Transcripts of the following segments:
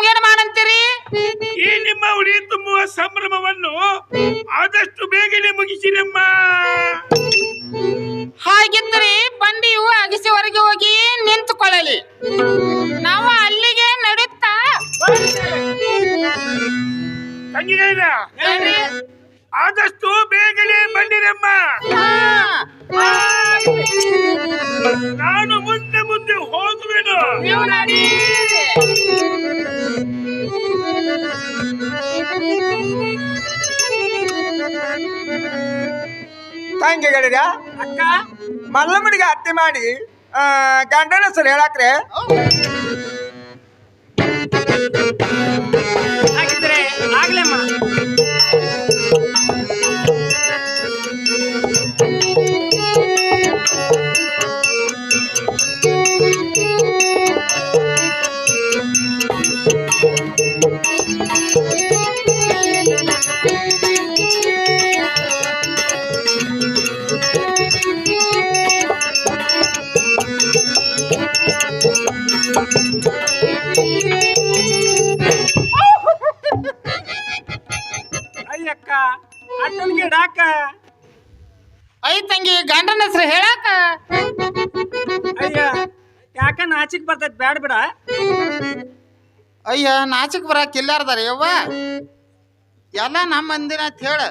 ನಮ್ಗೇನ್ ಮಾಡಂತೀರಿ? ಈ ನಿಮ್ಮ ಉಡಿ ತುಂಬುವ ಸಂಭ್ರಮವನ್ನು ಆದಷ್ಟು ಬೇಗನೆ ಮುಗಿಸಿರಮ್ಮ. ಹಾಗಿದ್ದರೆ ಬಂಡಿಯು ಅಗಸಿವರೆಗೆ ಹೋಗಿ ನಿಂತುಕೊಳ್ಳಲಿ. ನಾವು ಅಲ್ಲಿಗೆ ನಡುತ್ತಾ ತಂಗಿಗೈದ ಆದಷ್ಟು ಬೇಗನೆ ಬಂದಿರಮ್ಮ. ನಾನು ಮುಂದೆ ಮುಂದೆ ಹೋಗುವೆನು. ತಂಗಿಗಳಿರ ಅಕ್ಕ ಮಲ್ಲಮ್ಮನಿಗೆ ಹತ್ಯೆ ಮಾಡಿ ಗಂಡನ ಹೆಸರು ಹೇಳಾಕ್ರೆ ಹಾಗಿದ್ರೆ ಆಗ್ಲಮ್ಮ. ಅಯ್ಯಕ್ಕ ಅಣ್ಣನ್ಗೆ ಡಾಕ ಐ ತಂಗಿ ಗಂಡನ ಹೆಸರು ಹೇಳಾಕ. ಅಯ್ಯ ಯಾಕ ನಾಚಿಕ್ ಬರ್ತೈತಿ ಬ್ಯಾಡ ಬಿಡ. ಅಯ್ಯ ನಾಚಿಕ್ ಬರಾಕ್ ಇಲ್ಲಾರ್ದಾರ ಯವ್ವ, ಎಲ್ಲ ನಮ್ಮ ಮಂದಿನ ಅಂತ ಹೇಳ.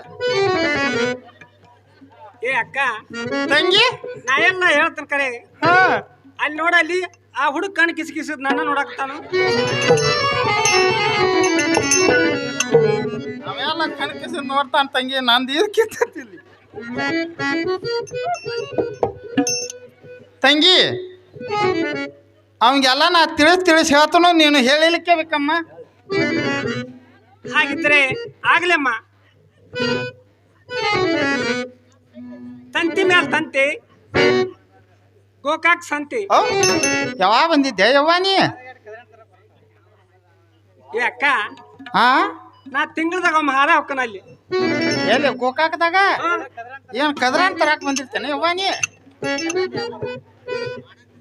ಏ ಅಕ್ಕ ತಂಗಿ ನಾ ಎಲ್ಲ ಹೇಳ್ತೇನೆ ಕರೆ. ಅಲ್ಲಿ ನೋಡ ಅಲ್ಲಿ ಆ ಹುಡುಗ ಕಣ್ ಕಿಸಿದ್ ನನ್ನ ನೋಡಾಕ್ತಾನು. ಅವೆಲ್ಲ ಕಣಕಿಸಿ ನೋಡ್ತಾನ ತಂಗಿ, ನಂದು ಇದಕ್ಕಿಲ್ಲಿ ತಂಗಿ. ಅವಂಗೆಲ್ಲ ನಾ ತಿಳಿಸಿ ಹೇಳ್ತಾನು, ನೀನು ಹೇಳಿಲಿಕ್ಕೆ ಬೇಕಮ್ಮ. ಹಾಗಿದ್ರೆ ಆಗ್ಲಮ್ಮ. ತಂತಿ ಮ್ಯಾಲ ತಂತಿ ಗೋಕಾಕ್ ಸಂತಿ. ಯಾವಾಗ ಬಂದಿದ್ದೆ ಯವ್ವ ನೀ? ಏ ಅಕ್ಕ ಹಾ ನಾ ತಿಂಗಳದಾಗ ಒಮ್ಮೆ ಹಾರ ಹೋಗ್ತಾನ ಅಲ್ಲಿ. ಎಲ್ಲಿ ಗೋಕಾಕದಾಗ? ಏನು ಕದ್ರಾನ್ ತರಾಕ್ ಬಂದಿರ್ತೇನೆ ಯವ್ವ ನೀ?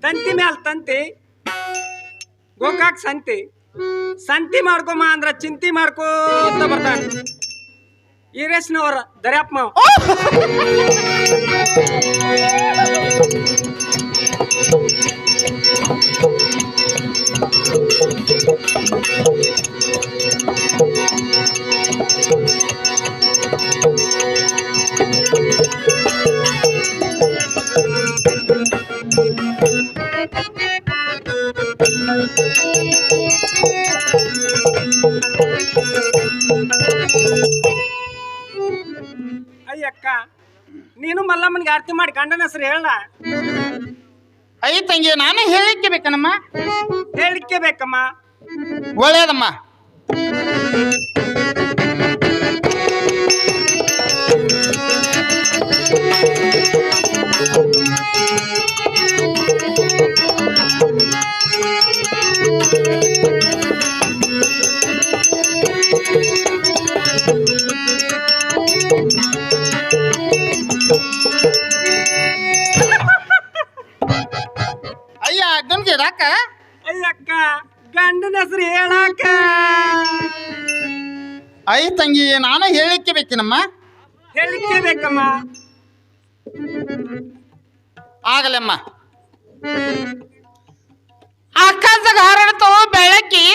ತಂತಿ ಮ್ಯಾಲ ತಂತಿ ಗೋಕಾಕ್ ಸಂತಿ. ಸಂತಿ ಮಾಡ್ಕೊಮ ಅಂದ್ರ ಚಿಂತಿ ಮಾಡ್ಕೋತ ಬರ್ತಾನೆ ಈರೇಶ್ನವ್ರ ದರ್ಯಾಪ್ ಮಾವ. ಅಯ್ಯಕ್ಕ ನೀನು ಮಲ್ಲಮ್ಮನಿಗೆ ಆರತಿ ಮಾಡಿ ಗಂಡನ ಹೆಸರು ಹೇಳ. ಐ ತಂಗಿ ನಾನು ಹೇಳಿಕ್ಕೆ ಬೇಕನಮ್ಮ? ಹೇಳಿಕೆ ಬೇಕಮ್ಮ. ಒಳ್ಳೇದಮ್ಮ. ಅಯ್ಯ ಗಂಗೆ ರಾಕ. ಅಯ್ಯಕ್ಕ ಗಂಡನ ಹೆಸರು ಹೇಳಾಕ. ಐ ತಂಗಿ ನಾನು ಹೇಳಿಕ್ಕೆ ಬೇಕೇನಮ್ಮ? ಹೇಳಿಕೆ ಬೇಕಮ್ಮ. ಆಗಲಮ್ಮ. ಆಕಾಶದಾಗ ಹಾರಾಡ್ತೋ ಬೆಳಕಿ,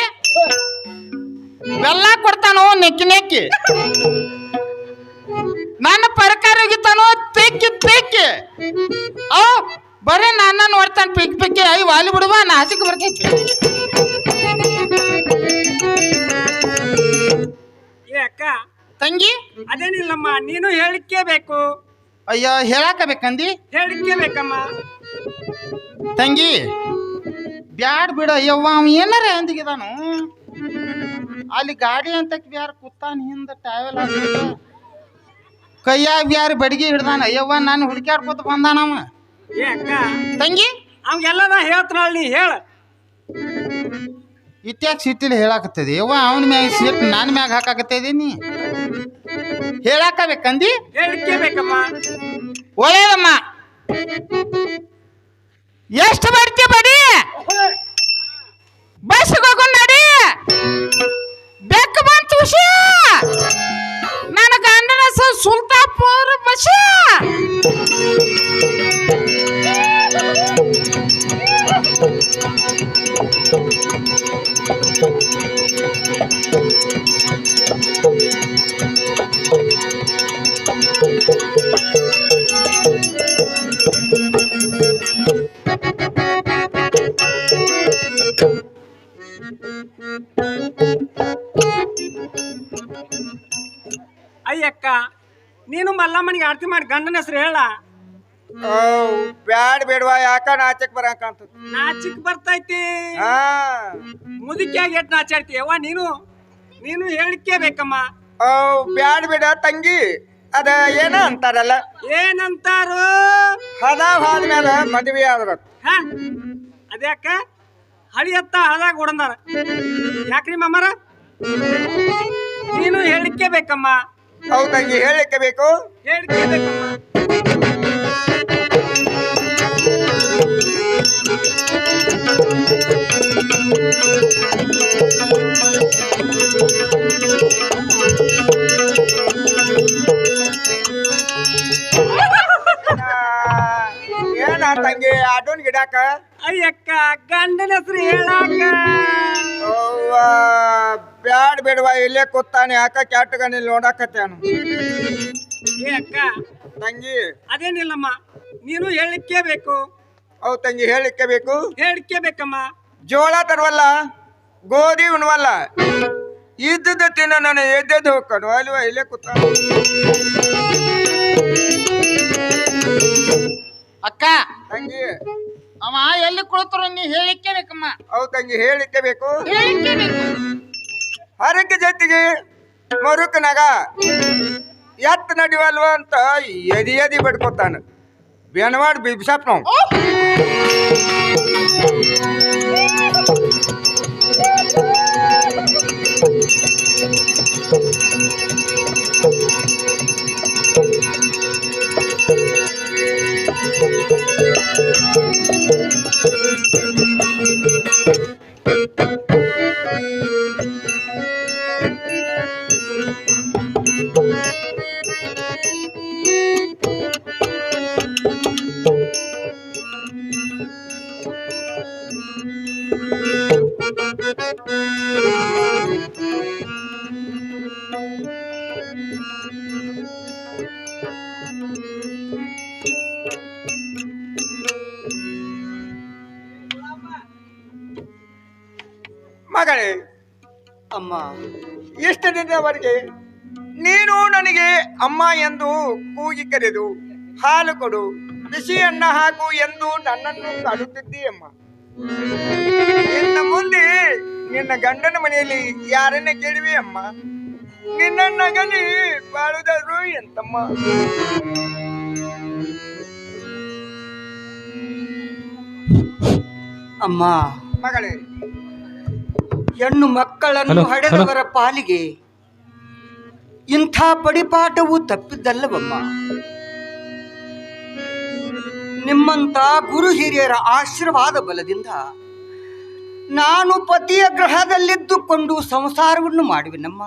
ಬೆಲ್ಲ ಕೊಡ್ತಾನೋ ನೆಕ್ಕಿ ನೆಕ್ಕಿ, ನನ್ನ ಪರಕಾರ ಹೋಗಿತಾನೋ ತೆಕ್ಕಿ ತೆಕ್ಕಿ. ಓ ಬರೀ ನನ್ನ ನೋಡ್ತಾನೆ ಪಿಕ್ ಪಿಕ್ಕಿ. ಐ ವಾಲಿ ಬಿಡುವ ನಾಚಿಕ್ ಬರ್ತೈತಿ. ಏ ಅಕ್ಕ ತಂಗಿ ಅದೇನಿಲ್ಲಮ್ಮ, ನೀನು ಹೇಳಿಕೆ ಬೇಕು. ಅಯ್ಯೋ ಹೇಳಾಕ ಬೇಕಂದಿ? ಹೇಳಿಕೆ ಬೇಕಮ್ಮ. ತಂಗಿ ಬ್ಯಾಡ್ ಬಿಡ ಯವ್ವ, ಅವ ಏನಾರ ಅಂದಿಗಿದಾನು ಅಲ್ಲಿ ಗಾಡಿ ಅಂತ ಬ್ಯಾರ ಕೂತಾನ ಹಿಂದ ಟ್ರಾವೆಲ್ ಆಗ್ತದ, ಕೈಯಾಗ ಬ್ಯಾರ ಬಡಗಿ ಹಿಡ್ದಾನ. ಅಯ್ಯವ್ವ ನಾನು ಹುಡುಕ್ಯಾಡ್ಕೊತ ಬಂದಾನವ. ಏ ಅಕ್ಕ ತಂಗಿ ಅವಂಗೆಲ್ಲ ನಾ ಹೇಳ್ತಾನಲ್ಲ, ನೀ ಹೇಳ. ಇತ್ಯಾಕ ಸಿಟ್ಟಿಲಿ ಹೇಳಾಕತ್ತದಿ ಯವ್ವ? ಅವನ ಮ್ಯಾಗ ಸಿಟ್ಟು ನನ್ನ ಮ್ಯಾಗ ಹಾಕಾಕತ್ತದೀನಿ. ಹೇಳಾಕ ಬೇಕಂದಿ? ಹೇಳಿಕೆ ಬೇಕಮ್ಮ. ಒಳ್ಳೇದಮ್ಮ. ಎಷ್ಟು ಬರ್ತಿ ಬಡಿ, ಬಸ್ ಹೋಗು ನಡಿ. ಅಯ್ಯಕ್ಕ ನೀನು ಮಲ್ಲಮ್ಮನಿಗೆ ಆರತಿ ಮಾಡಿ ಗಂಡನ ಹೆಸರು ಹೇಳ. ಬ್ಯಾಡ್ ಬೇಡವಾ, ಯಾಕ ನಾಚಕ್ ಬರಾಕಂತ. ನಾಚಿಕ್ ಬರ್ತೈತಿ. ಹಾ ಮುದುಕಿಯಾಗಿ ಎಟ್ ನಾಚಾಡ್ತೀಯವ್ವ ನೀನು. ನೀನು ಹೇಳಿಕೆ ಬೇಕಮ್ಮ. ಬ್ಯಾಡ್ ಬೇಡ ತಂಗಿ, ಅದ ಏನ ಅಂತಾರಲ್ಲ, ಏನಂತಾರು? ಹದಾದ್ಮೇಲೆ ಮದ್ವೆ ಆದ್ರ ಹ ಅದ್ಯಾಕ ಹಳಿಯತ್ತ ಹದಾಗ ಹೊಡಂದಾರ. ಯಾಕ್ರಿ ಮಮ್ಮರ? ನೀನು ಹೇಳಿಕೆ ಬೇಕಮ್ಮ. ಹೌದ್ ತಂಗಿ, ಹೇಳಿಕೆ ಬೇಕು. ಹೇಳಿಕೆ ಬೇಕಮ್ಮ. ಏನ ತಂಗಿ ಆಟೋನ್ ಗಿಡಾಕ? ಅಯ್ಯಕ್ಕ ಗಂಡನ ಹೆಸರು ಹೇಳಾಕ. ಬ್ಯಾಡ್ ಬೇಡವಾ, ಇಲ್ಲೇ ಕೂತಾನೆ, ಯಾಕ ಕ್ಯಾಟ್ಗನಿಲ್ ನೋಡಾಕತ್ತೇನು? ಏ ಅಕ್ಕ ತಂಗಿ ಅದೇನಿಲ್ಲಮ್ಮ, ನೀನು ಹೇಳಿಕೆ ಬೇಕು. ಹೌದ್ ತಂಗಿ, ಹೇಳಿಕೆ ಬೇಕು. ಹೇಳಿಕೆ ಬೇಕಮ್ಮ. ಜೋಳ ತರುವಲ್ಲ, ಗೋಧಿ ಉಣ್ವಲ್ಲ, ಇದ್ದದ ತಿನ್ನ ನಾನು ಎದ್ದೆದ್ದು ಹೋಗ್ಕನು ಅಲ್ವಾ, ಇಲ್ಲೇ ಕೂತ. ಅಕ್ಕ ತಂಗಿ ಅವ ಎಲ್ಲಿ ಕುಳಿತರು ನೀ ಹೇಳಿಕೆ ಬೇಕಮ್ಮ. ಹೌದ್ ತಂಗಿ, ಹೇಳಿಕೆ ಬೇಕು. ಹೇಳಿಕೆ ಬೇಕು. ಹರಕೆ ಜೊತೆಗೆ ಮರುಕನಾಗ ಎತ್ತ ನಡಿವಲ್ವ ಅಂತ ಎದಿ ಎದಿ ಬಿಡ್ಕೊತಾನ. ಬೆನವಾಡ್ ಬಿಬ್ಸಾಪ್ ನಾವು. ಮಗಳೇ, ಅಮ್ಮ ಇಷ್ಟು ದಿನದವರೆಗೆ ನೀನು ನನಗೆ ಅಮ್ಮ ಎಂದು ಕೂಗಿ ಕರೆದು ಹಾಲು ಕೊಡು, ಬಿಸಿ ಅನ್ನ ಹಾಕು ಎಂದು ನನ್ನನ್ನು ಕಾಡುತ್ತಿದ್ದೀಯಮ್ಮ. ಇನ್ನು ಮುಂದೆ ನಿನ್ನ ಗಂಡನ ಮನೆಯಲ್ಲಿ ಯಾರನ್ನ ಕೇಳಿವೆ ಅಮ್ಮ? ನಿನ್ನ ಗಲಿ ಬಾಳುದರು ಎಂತಮ್ಮ? ಅಮ್ಮ, ಮಗಳೇ, ಹೆಣ್ಣು ಮಕ್ಕಳನ್ನು ಹಡೆದವರ ಪಾಲಿಗೆ ಇಂಥ ಪಡಿಪಾಠವು ತಪ್ಪಿದ್ದಲ್ಲವಮ್ಮ. ನಿಮ್ಮಂತ ಗುರು ಹಿರಿಯರ ಆಶೀರ್ವಾದ ಬಲದಿಂದ ನಾನು ಪತಿಯ ಗ್ರಹದಲ್ಲಿದ್ದುಕೊಂಡು ಸಂಸಾರವನ್ನು ಮಾಡುವೆನಮ್ಮ.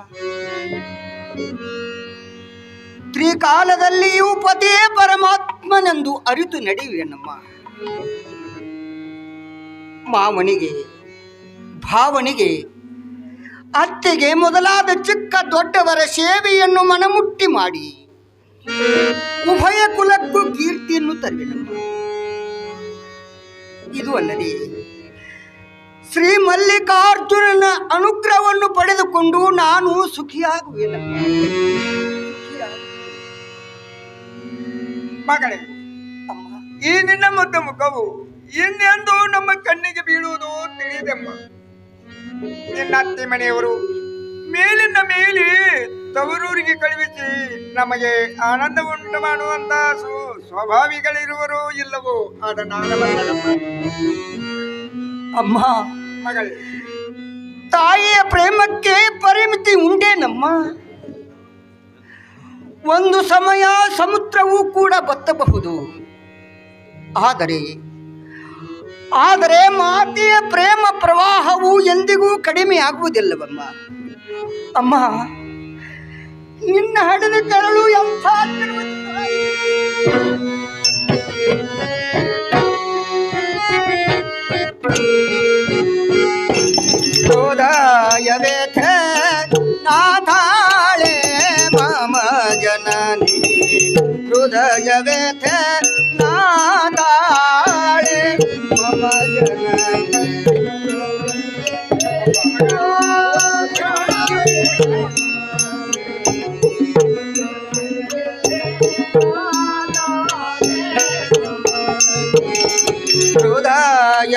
ತ್ರಿಕಾಲದಲ್ಲಿಯೂ ಪತಿಯೇ ಪರಮಾತ್ಮನೆಂದು ಅರಿತು ನಡೆಯುವೆನಮ್ಮ. ಮಾವನಿಗೆ, ಭಾವನಿಗೆ, ಅತ್ತೆಗೆ ಮೊದಲಾದ ಚಿಕ್ಕ ದೊಡ್ಡವರ ಸೇವೆಯನ್ನು ಮನಮುಟ್ಟಿ ಮಾಡಿ ಉಭಯ ಕುಲಕ್ಕೂ ಕೀರ್ತಿಯನ್ನು ತರುವೆನಮ್ಮ. ಇದು ಅಲ್ಲದೆ ಶ್ರೀ ಮಲ್ಲಿಕಾರ್ಜುನನ ಅನುಗ್ರಹವನ್ನು ಪಡೆದುಕೊಂಡು ನಾನು ಸುಖಿಯಾಗುವೆನಮ್ಮ. ಮಗಳೇ, ಈ ನಿನ್ನ ಮುದ್ದ ಮುಖವು ಇನ್ನೆಂದು ನಮ್ಮ ಕಣ್ಣಿಗೆ ಬೀಳುವುದು ತಿಳಿದೆಮ್ಮ. ನಿನ್ನ ಅತ್ತೆ ಮನೆಯವರು ಮೇಲಿನ ಮೇಲೆ ತವರೂರಿಗೆ ಕಳುಹಿಸಿ ನಮಗೆ ಆನಂದ ಉಂಟು ಮಾಡುವಂತ ಸ್ವಭಾವಿಗಳಿರುವರು ಇಲ್ಲವೋ ಅದನ್ನ ಅಮ್ಮ, ಮಗಳೇ, ತಾಯಿಯ ಪ್ರೇಮಕ್ಕೆ ಪರಿಮಿತಿ ಉಂಟೇನಮ್ಮ. ಒಂದು ಸಮಯ ಸಮುದ್ರವೂ ಕೂಡ ಬತ್ತಬಹುದು, ಆದರೆ ಮಾತೆಯ ಪ್ರೇಮ ಪ್ರವಾಹವು ಎಂದಿಗೂ ಕಡಿಮೆ ಆಗುವುದಿಲ್ಲವಮ್ಮ. ಅಮ್ಮ, ನಿನ್ನ ಹಡೆದ ಕರಳು ಎಂಥ ಹೃದಯವೇಥ ನಾಥಾಳೆ ಮಮ ಜನನಿ, ಹೃದಯವೇಥ ನಾಥಾಳೆ ಮಮ ಜನನಿ.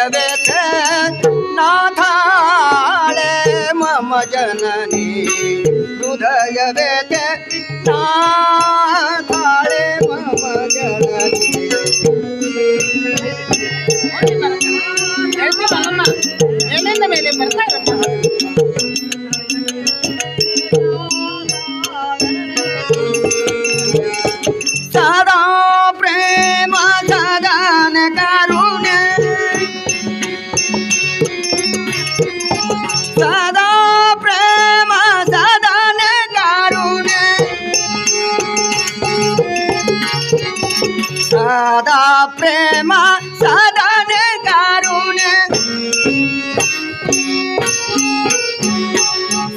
ಹೃದಯವೇತೆ ನಾಥಾಳೆ ಮಮ ಜನನಿ ಹೃದಯವೇತೆ ನಾಥಾಳೆ ಮಮ ಜನನಿ ಮೇಲಿಂದ ಮೇಲೆ ಬರ್ತಾ ಇರಮ್ಮ ಸದಾ ಪ್ರೇಮ ಸದಾನ ಕರುಣೆ ಸದಾ ಪ್ರೇಮ ಸದಾನ ಕರುಣೆ ಸದಾ ಪ್ರೇಮ ಸದಾನ ಕರುಣೆ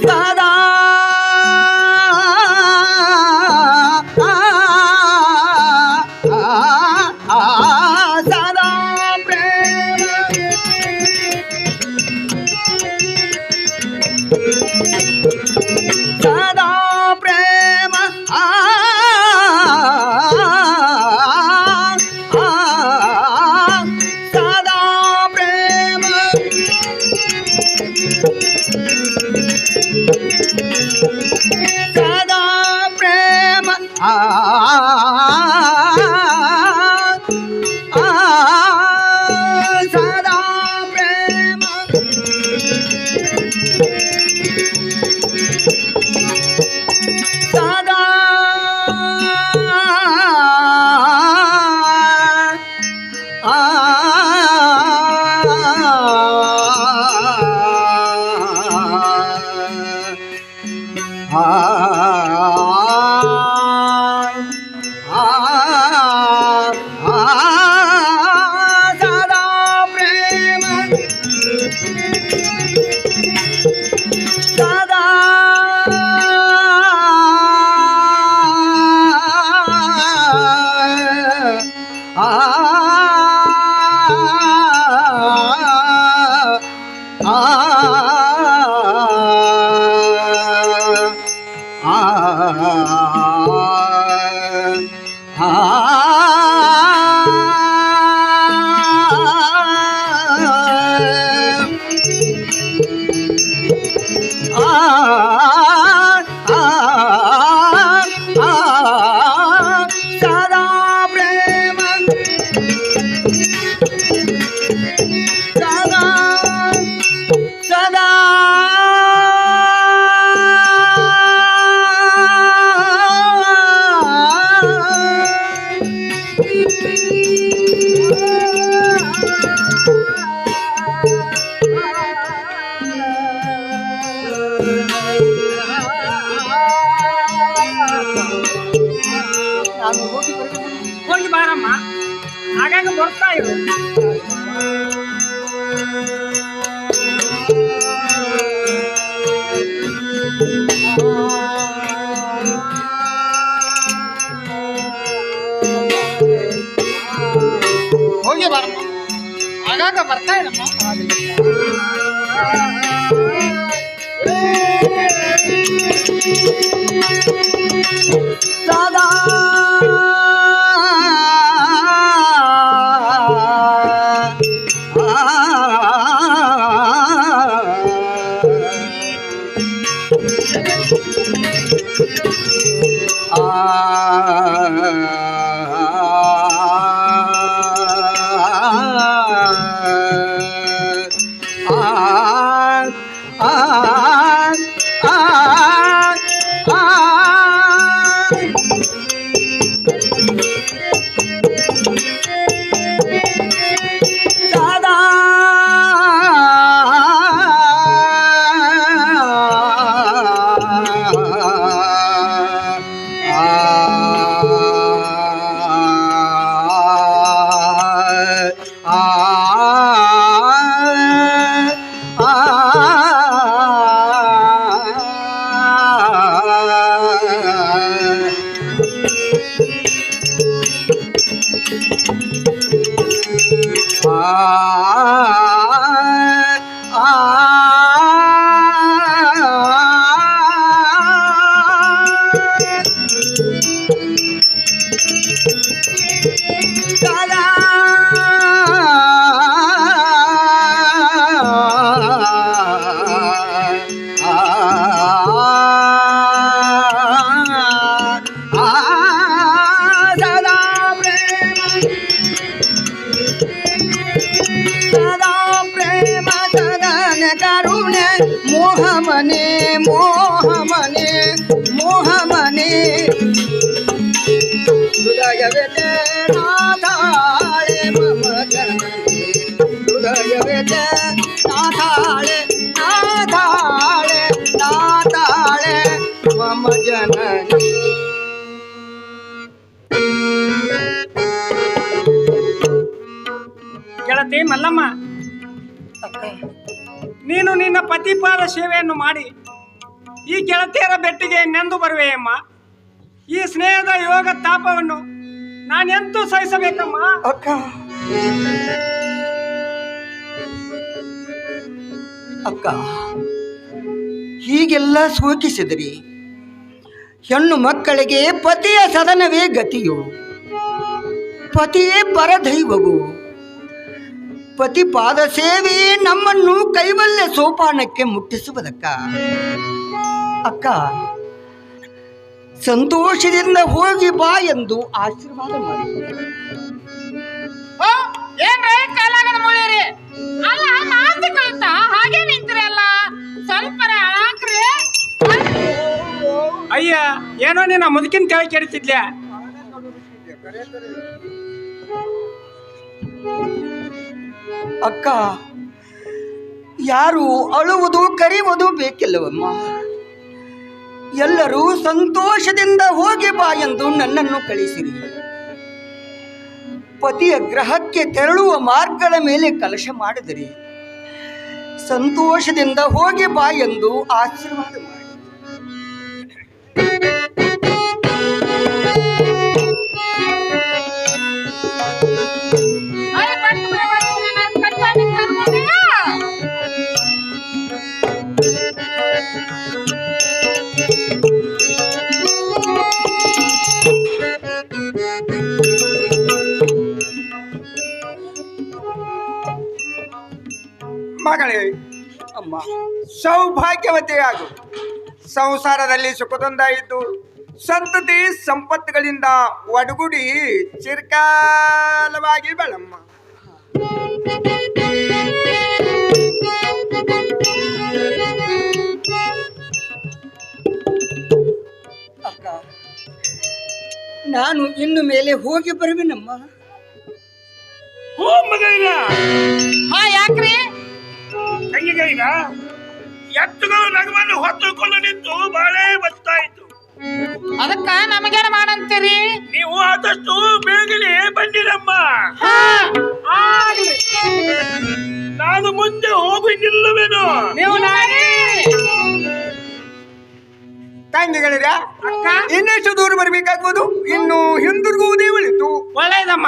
ಸದಾ ಸದಾ ಪ್ರೇಮ ಸದಾ ಪ್ರೇಮ ಸದಾ ಪ್ರೇಮ ಸದಾ ಪ್ರೇಮ ಸದಾ ಪ್ರೇಮ ಸದಾ ಸದಾ ಪ್ರೇಮ ಸದಾ ಸದಾ ಪ್ರೇಮ ಸದಾ ಸದಾ ನಾನು ಹೋಗಿ ಬಾರಮ್ಮ ಆಗಾಗ ಬರ್ತಾ ಇರು ಹೋಗಿ ಬಾರಮ್ಮ ಆಗಾಗ ಬರ್ತಾ ಇರಮ್ಮ ಸದಾ ಸದಾ ಪ್ರೇಮ ಸದಾ ಪ್ರೇಮ ಸದನ ಕರುಣೆ ಮೋಹಮನೆ ಮೋಹಮನೆ ಮೋಹಮನೆ ಹೃದಯವೆದೆ ನಾಥಾಳೆ ಮಮ ಜನನಿ ಹೃದಯವೆದೆ ನಾಥಾಳೆ ನಾಥಾಳೆ ನಾಥಾಳೆ ಮಮ ಜನನಿ. ಗೆಳತಿ ಮಲ್ಲಮ್ಮ, ನೀನು ನಿನ್ನ ಪತಿಪಾದ ಸೇವೆಯನ್ನು ಮಾಡಿ ಈ ಗೆಳತಿಯರ ಬೆಟ್ಟಿಗೆ ನೆಂದು ಬರುವೆಯಮ್ಮ. ಈ ಸ್ನೇಹದ ಯೋಗ ತಾಪವನ್ನು ನಾನೆಂತೂ ಸಹಿಸಬೇಕಮ್ಮ. ಅಕ್ಕ ಅಕ್ಕ ಹೀಗೆಲ್ಲ ಸೂಚಿಸಿದ್ರಿ. ಹೆಣ್ಣು ಮಕ್ಕಳಿಗೆ ಪತಿಯ ಸದನವೇ ಗತಿಯು, ಪತಿಯೇ ಪರದೈವವು. ಪತಿ ಪಾದ ಸೇವೆಯೇ ನಮ್ಮನ್ನು ಕೈವಲ್ಯ ಸೋಪಾನಕ್ಕೆ ಮುಟ್ಟಿಸುವುದಕ್ಕ. ಅಕ್ಕ ಸಂತೋಷದಿಂದ ಹೋಗಿ ಬಾ ಎಂದು ಆಶೀರ್ವಾದ ಮಾಡಿ. ಏನ್ರಿ ಕೈಲಾಗದ ಮುಳಿರಿ? ಅಲ್ಲ ಮಾತು ಕಳ್ತಾ ಹಾಗೆ ನಿಂತಿರಲ್ಲ, ಸ್ವಲ್ಪ ಅಳಾಕ್ರಿ. ಅಯ್ಯ, ಏನೋ ನಿನ್ನ ಮುದುಕಿನ ತಲೆ ಕೆಡ್ತಿದ್ಲ್ಯಾ? ಅಕ್ಕ ಯಾರು ಅಳುವುದು ಕರೆಯುವುದು ಬೇಕಿಲ್ಲವಮ್ಮ. ಎಲ್ಲರೂ ಸಂತೋಷದಿಂದ ಹೋಗಿ ಬಾ ಎಂದು ನನ್ನನ್ನು ಕಳಿಸಿರಿ. ಪತಿಯ ಗ್ರಹಕ್ಕೆ ತೆರಳುವ ಮಾರ್ಗದ ಮೇಲೆ ಕಲಶ ಮಾಡಿದಿರಿ. ಸಂತೋಷದಿಂದ ಹೋಗಿ ಬಾ ಎಂದು ಆಶೀರ್ವಾದ ಮಾಡಿ. ಮಗಳೇ, ಅಮ್ಮ ಸೌಭಾಗ್ಯವತೆಯಾಗು. ಸಂಸಾರದಲ್ಲಿ ಸುಖದೊಂದಾಯಿತು, ಸಂತತಿ ಸಂಪತ್ತುಗಳಿಂದ ಒಡಗೂಡಿ ಚಿರಕಾಲವಾಗಿ ಬೆಳಮ್ಮ. ಅಕ್ಕ ನಾನು ಇನ್ನು ಮೇಲೆ ಹೋಗಿ ಬರುವೆನಮ್ಮ. ಓ ಮಗನ ಹಾ ಯಾಕ್ರಿ? ತಂಗಿಗೈನ ಎತ್ತುಗಳು ನಗವನ್ನು ಹೊತ್ತುಕೊಂಡು ನಿಂತು ಬಾಳೆ ಬತ್ತಾಯಿತು. ಅದಕ್ಕ ನಮಗೇನ ಮಾಡಂತೀರಿ? ನೀವು ಆದಷ್ಟು ಬೇಗನೆ ಬಂದಿರಮ್ಮ. ನಾನು ಮುಂದೆ ಹೋಗಿ ನಿಲ್ಲುವೆನು. ನೀವು ನಾನೇ ತಂಗಿಗಳಿರ ಇನ್ನೆಷ್ಟು ದೂರ ಬರಬೇಕಾಗ್ಬೋದು? ಇನ್ನು ಹಿಂದಿರುಗುವುದೇ ಉಳಿತು. ಒಳ್ಳೇದಮ್ಮ.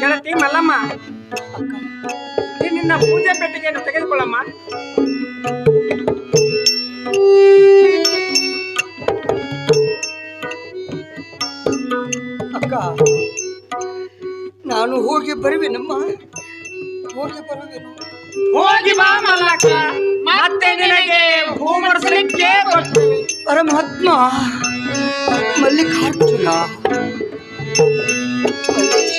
ಗೆಳತಿ ಮಲ್ಲಮ್ಮ, ನಿನ್ನ ಪೂಜೆ ಪೆಟ್ಟಿಗೆಯನ್ನು ತೆಗೆದುಕೊಳ್ಳಮ್ಮ. ಅಕ್ಕ ನಾನು ಹೋಗಿ ಬರುವೆನಮ್ಮ, ಹೋಗಿ ಬರುವೆನು. ಹೋಗಿ ಬಾ ಮಲ್ಲಕ್ಕ, ಮತ್ತೆ ನಿನಗೆ ಹೂ ಮುಡಿಸಲಿಕ್ಕೆ ಬರ್ತೀವಿ. ಪರಮಾತ್ಮ ಮಲ್ಲಿಕಾರ್ಜುನ ಮಲ್ಲೇಶ